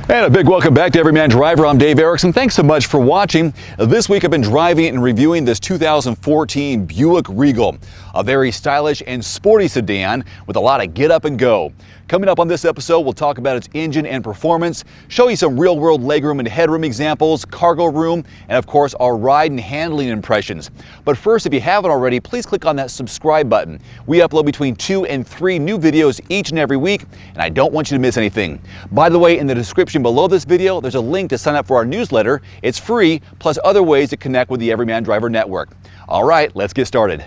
And a big welcome back to Everyman Driver. I'm Dave Erickson. Thanks so much for watching. This week I've been driving and reviewing this 2014 Buick Regal, a very stylish and sporty sedan with a lot of get up and go. Coming up on this episode, we'll talk about its engine and performance, show you some real-world legroom and headroom examples, cargo room, and of course our ride and handling impressions. But first, if you haven't already, please click on that subscribe button. We upload between 2 and 3 new videos each and every week, and I don't want you to miss anything. By the way, in the description below this video, there's a link to sign up for our newsletter. It's free, plus other ways to connect with the Everyman Driver Network. All right, let's get started.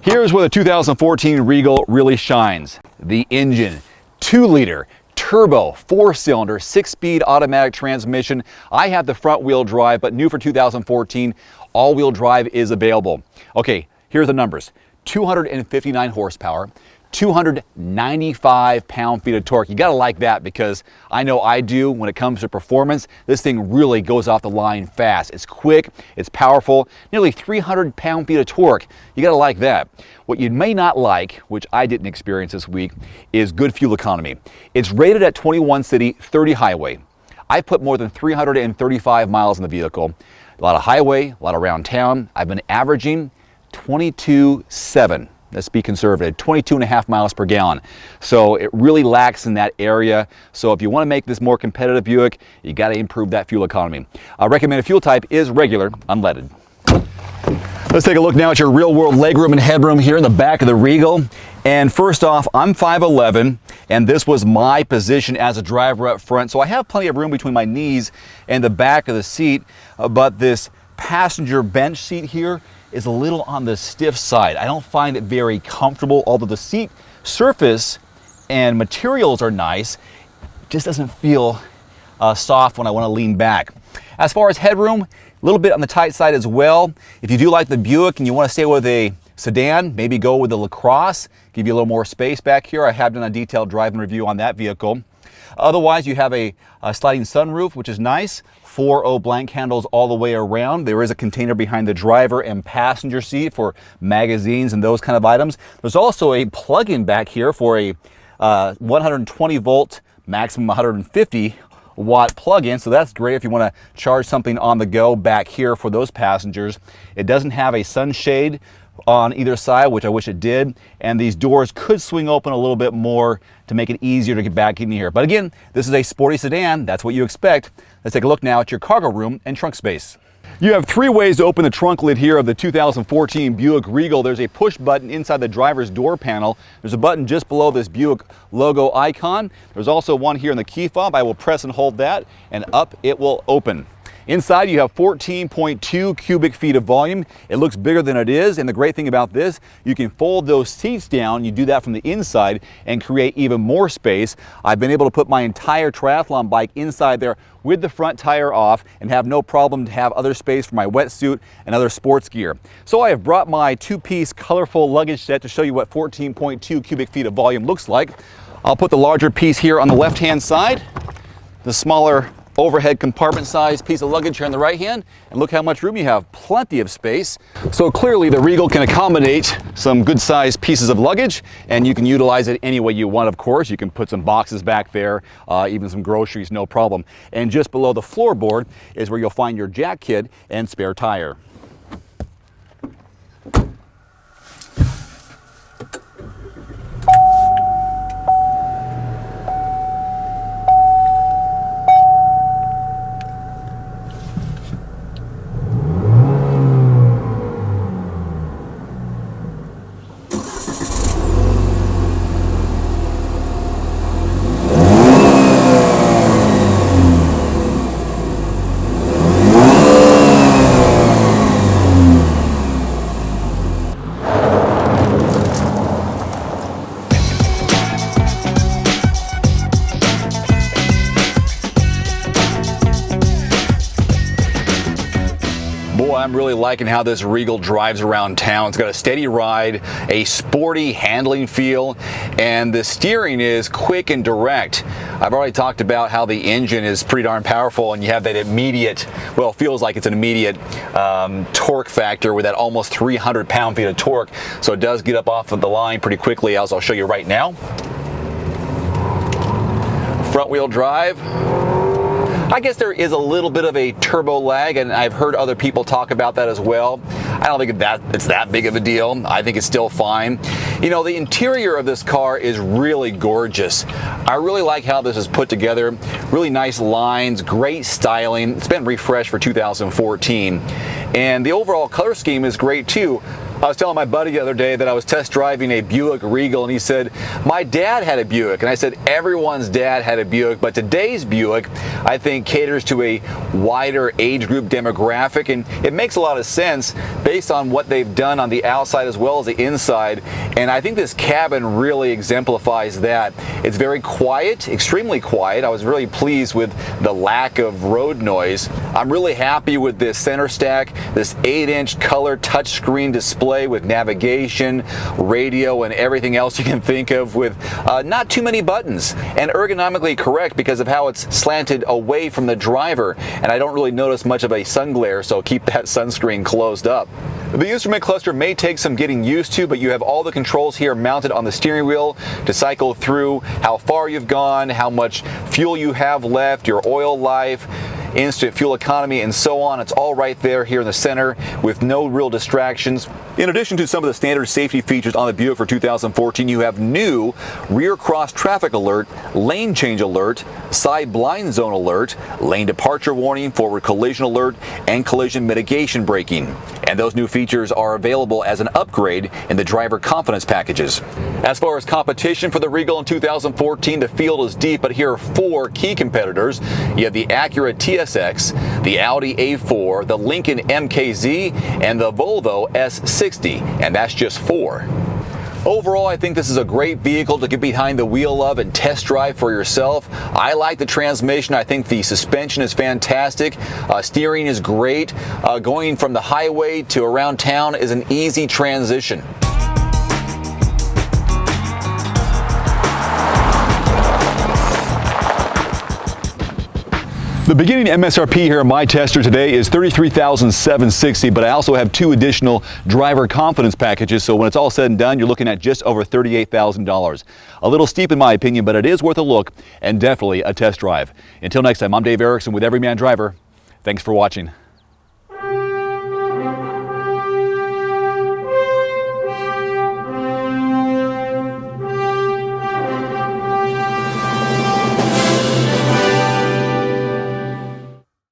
Here's where the 2014 Regal really shines. The engine, 2-liter, turbo, 4-cylinder, 6-speed automatic transmission. I have the front wheel drive, but new for 2014, all-wheel drive is available. Okay, here's the numbers. 259 horsepower, 295 pound-feet of torque. You gotta like that because I know I do when it comes to performance. This thing really goes off the line fast. It's quick, it's powerful, nearly 300 pound-feet of torque. You gotta like that. What you may not like, which I didn't experience this week, is good fuel economy. It's rated at 21 city, 30 highway. I've put more than 335 miles in the vehicle. A lot of highway, a lot around town. I've been averaging 22.7. Let's be conservative, 22.5 miles per gallon. So it really lacks in that area. So if you want to make this more competitive Buick, you got to improve that fuel economy. Recommended fuel type is regular, unleaded. Let's take a look now at your real world legroom and headroom here in the back of the Regal. And first off, I'm 5'11", and this was my position as a driver up front. So I have plenty of room between my knees and the back of the seat, but this passenger bench seat here is a little on the stiff side. I don't find it very comfortable, although the seat surface and materials are nice. It just doesn't feel soft when I want to lean back. As far as headroom, a little bit on the tight side as well. If you do like the Buick and you want to stay with a sedan, maybe go with the LaCrosse, give you a little more space back here. I have done a detailed driving review on that vehicle. Otherwise, you have a sliding sunroof, which is nice. 4 blank handles all the way around. There is a container behind the driver and passenger seat for magazines and those kind of items. There's also a plug-in back here for a 120 volt, maximum 150 watt plug-in. So that's great if you want to charge something on the go back here for those passengers. It doesn't have a sunshade on either side, which I wish it did, and these doors could swing open a little bit more to make it easier to get back in here. But again, this is a sporty sedan. That's what you expect. Let's take a look now at your cargo room and trunk space. You have 3 ways to open the trunk lid here of the 2014 Buick Regal. There's a push button inside the driver's door panel. There's a button just below this Buick logo icon. There's also one here in the key fob. I will press and hold that, and up it will open. Inside you have 14.2 cubic feet of volume. It looks bigger than it is, and the great thing about this, you can fold those seats down. You do that from the inside and create even more space. I've been able to put my entire triathlon bike inside there with the front tire off and have no problem to have other space for my wetsuit and other sports gear. So I have brought my 2-piece colorful luggage set to show you what 14.2 cubic feet of volume looks like. I'll put the larger piece here on the left-hand side, the smaller overhead compartment size piece of luggage here on the right hand, and look how much room you have. Plenty of space. So clearly the Regal can accommodate some good sized pieces of luggage, and you can utilize it any way you want. Of course, you can put some boxes back there, even some groceries, no problem. And just below the floorboard is where you'll find your jack kit and spare tire. Boy, I'm really liking how this Regal drives around town. It's got a steady ride, a sporty handling feel, and the steering is quick and direct. I've already talked about how the engine is pretty darn powerful, and you have that immediate, well, it feels like it's an immediate torque factor with that almost 300 pound-feet of torque. So it does get up off of the line pretty quickly, as I'll show you right now. Front wheel drive. I guess there is a little bit of a turbo lag, and I've heard other people talk about that as well. I don't think it's that big of a deal. I think it's still fine. You know, the interior of this car is really gorgeous. I really like how this is put together. Really nice lines, great styling. It's been refreshed for 2014. And the overall color scheme is great too. I was telling my buddy the other day that I was test driving a Buick Regal, and he said, my dad had a Buick. And I said, everyone's dad had a Buick, but today's Buick, I think, caters to a wider age group demographic, and it makes a lot of sense based on what they've done on the outside as well as the inside. And I think this cabin really exemplifies that. It's very quiet, extremely quiet. I was really pleased with the lack of road noise. I'm really happy with this center stack, this 8-inch color touchscreen display with navigation, radio, and everything else you can think of, with not too many buttons, and ergonomically correct because of how it's slanted away from the driver, and I don't really notice much of a sun glare, so keep that sunscreen closed up. The instrument cluster may take some getting used to, but you have all the controls here mounted on the steering wheel to cycle through how far you've gone, how much fuel you have left, your oil life, instant fuel economy, and so on. It's all right there here in the center with no real distractions. In addition to some of the standard safety features on the Buick for 2014, you have new rear cross traffic alert, lane change alert, side blind zone alert, lane departure warning, forward collision alert, and collision mitigation braking. And those new features are available as an upgrade in the driver confidence packages. As far as competition for the Regal in 2014, the field is deep, but here are 4 key competitors. You have the Acura TSX, the Audi A4, the Lincoln MKZ, and the Volvo S60, and that's just 4. Overall, I think this is a great vehicle to get behind the wheel of and test drive for yourself. I like the transmission. I think the suspension is fantastic. Steering is great. Going from the highway to around town is an easy transition. The beginning MSRP here in my tester today is $33,760, but I also have 2 additional driver confidence packages, so when it's all said and done, you're looking at just over $38,000. A little steep in my opinion, but it is worth a look and definitely a test drive. Until next time, I'm Dave Erickson with Everyman Driver. Thanks for watching.